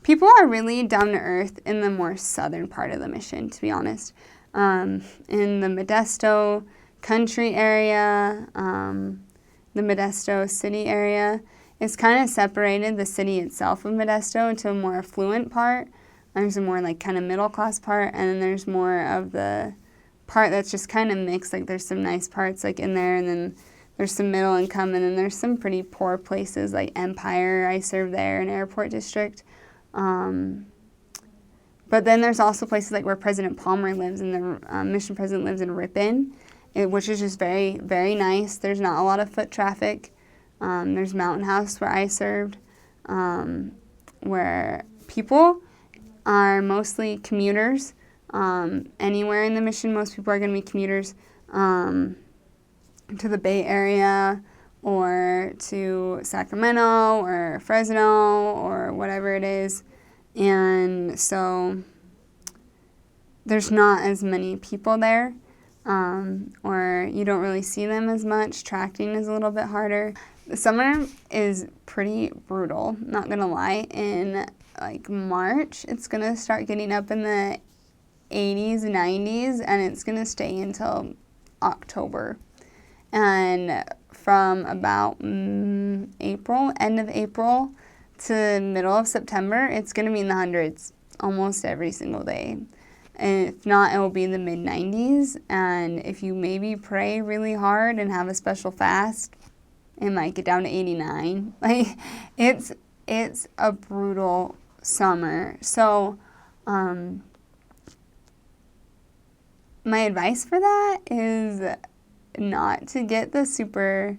people are really down to earth in the more southern part of the mission, to be honest. In the Modesto country area, the Modesto city area, it's kind of separated the city itself of Modesto into a more affluent part. There's a more like kind of middle class part, and then there's more of the part that's just kind of mixed. Like there's some nice parts like in there, and then there's some middle income, and then there's some pretty poor places like Empire. I served there, an airport district. But then there's also places like where President Palmer lives, and the mission president lives in Ripon, which is just very, very nice. There's not a lot of foot traffic. There's Mountain House where I served, where people are mostly commuters. Anywhere in the mission, most people are going to be commuters to the Bay Area or to Sacramento or Fresno or whatever it is. And so there's not as many people there, or you don't really see them as much. Tracking is a little bit harder. The summer is pretty brutal, not gonna lie. In like March, it's gonna start getting up in the 80s, 90s, and it's gonna stay until October. And from about April, end of April, to middle of September, it's going to be in the hundreds almost every single day. And if not, it will be in the mid-90s. And if you maybe pray really hard and have a special fast, it might get down to 89. Like, it's a brutal summer. So, my advice for that is not to get the super...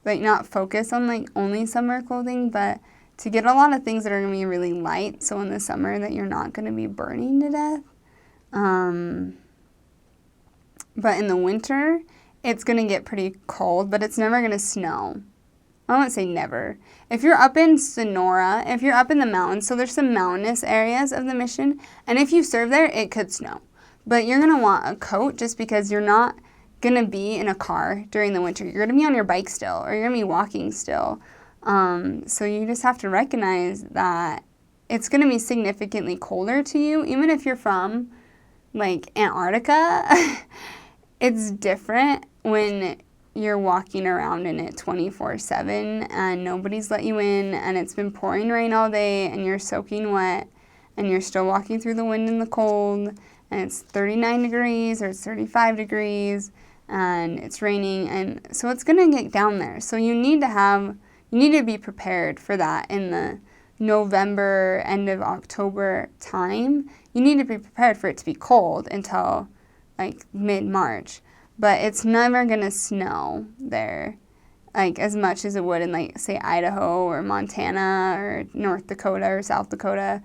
like not focus on like only summer clothing, but to get a lot of things that are going to be really light, so in the summer that you're not going to be burning to death. But in the winter, it's going to get pretty cold, but it's never going to snow. I won't say never. If you're up in Sonora, if you're up in the mountains, so there's some mountainous areas of the mission, and if you serve there, it could snow. But you're going to want a coat just because you're not going to be in a car during the winter. You're going to be on your bike still, or you're going to be walking still. So you just have to recognize that it's going to be significantly colder to you, even if you're from like Antarctica. It's different when you're walking around in it 24/7 and nobody's let you in, and it's been pouring rain all day and you're soaking wet and you're still walking through the wind and the cold, and it's 39 degrees or it's 35 degrees and it's raining, and so it's going to get down there. So you need to be prepared for that in the November, end of October time. You need to be prepared for it to be cold until like mid-March, but it's never going to snow there like as much as it would in like say Idaho or Montana or North Dakota or South Dakota.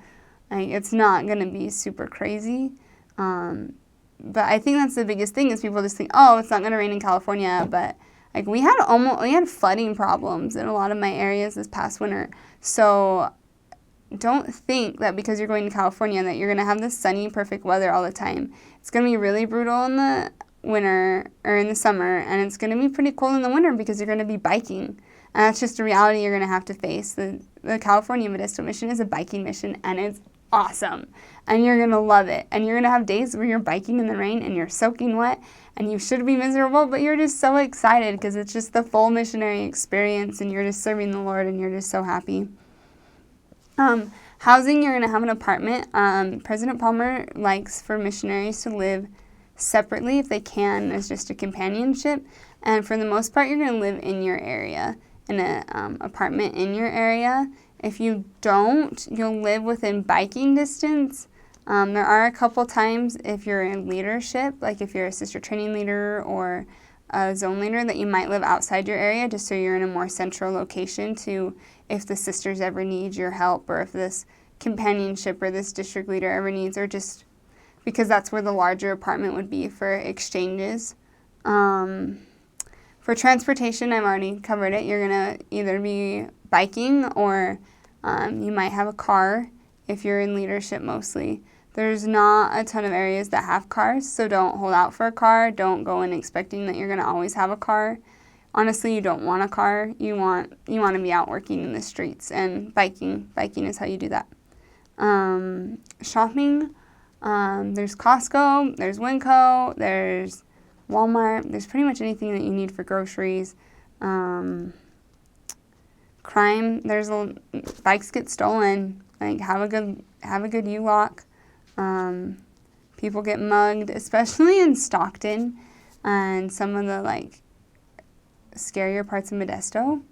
Like it's not going to be super crazy. But I think that's the biggest thing is people just think, oh, it's not going to rain in California. But like we had flooding problems in a lot of my areas this past winter. So don't think that because you're going to California that you're going to have this sunny, perfect weather all the time. It's going to be really brutal in the winter or in the summer, and it's going to be pretty cold in the winter because you're going to be biking. And that's just a reality you're going to have to face. The California Modesto mission is a biking mission, and it's awesome, and you're gonna love it, and you're gonna have days where you're biking in the rain and you're soaking wet and you should be miserable, but you're just so excited because it's just the full missionary experience and you're just serving the Lord and you're just so happy. Housing, you're gonna have an apartment. President Palmer likes for missionaries to live separately if they can as just a companionship, and for the most part you're gonna live in your area in an apartment in your area. If you don't, you'll live within biking distance. There are a couple times if you're in leadership, like if you're a sister training leader or a zone leader, that you might live outside your area just so you're in a more central location to if the sisters ever need your help, or if this companionship or this district leader ever needs, or just because that's where the larger apartment would be for exchanges. For transportation, I've already covered it. You're going to either be biking or you might have a car if you're in leadership mostly. There's not a ton of areas that have cars, so don't hold out for a car. Don't go in expecting that you're going to always have a car. honestly, you don't want a car. You want to be out working in the streets and biking. Biking is how you do that. Shopping, there's Costco, there's Winco, there's Walmart. There's pretty much anything that you need for groceries. Crime, bikes get stolen. Like, have a good U-lock. People get mugged, especially in Stockton and some of the like scarier parts of Modesto.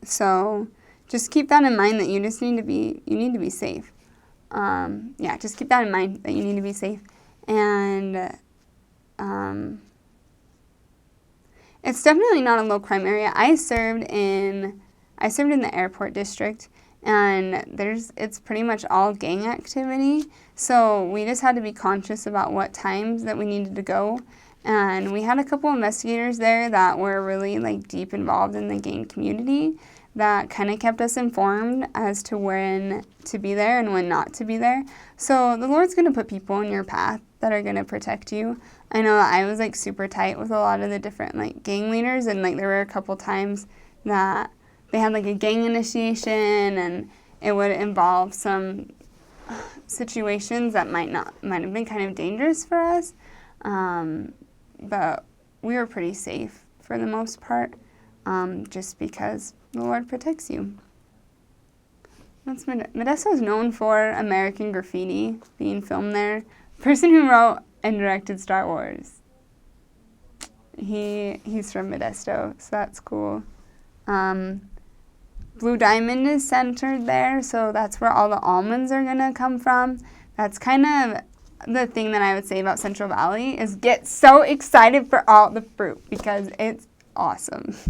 So just keep that in mind that you need to be safe. Just keep that in mind that you need to be safe. And it's definitely not a low crime area. I served in the airport district, and it's pretty much all gang activity. So we just had to be conscious about what times that we needed to go. And we had a couple investigators there that were really like deep involved in the gang community that kind of kept us informed as to when to be there and when not to be there. So the Lord's going to put people in your path that are going to protect you. I know that I was like super tight with a lot of the different like gang leaders, and like there were a couple times that they had like a gang initiation and it would involve some situations that might have been kind of dangerous for us. But we were pretty safe for the most part, just because the Lord protects you. Modesto is known for American Graffiti being filmed there. The person who wrote and directed Star Wars, he's from Modesto, so that's cool. Blue Diamond is centered there, so that's where all the almonds are going to come from. That's kind of the thing that I would say about Central Valley is get so excited for all the fruit because it's awesome.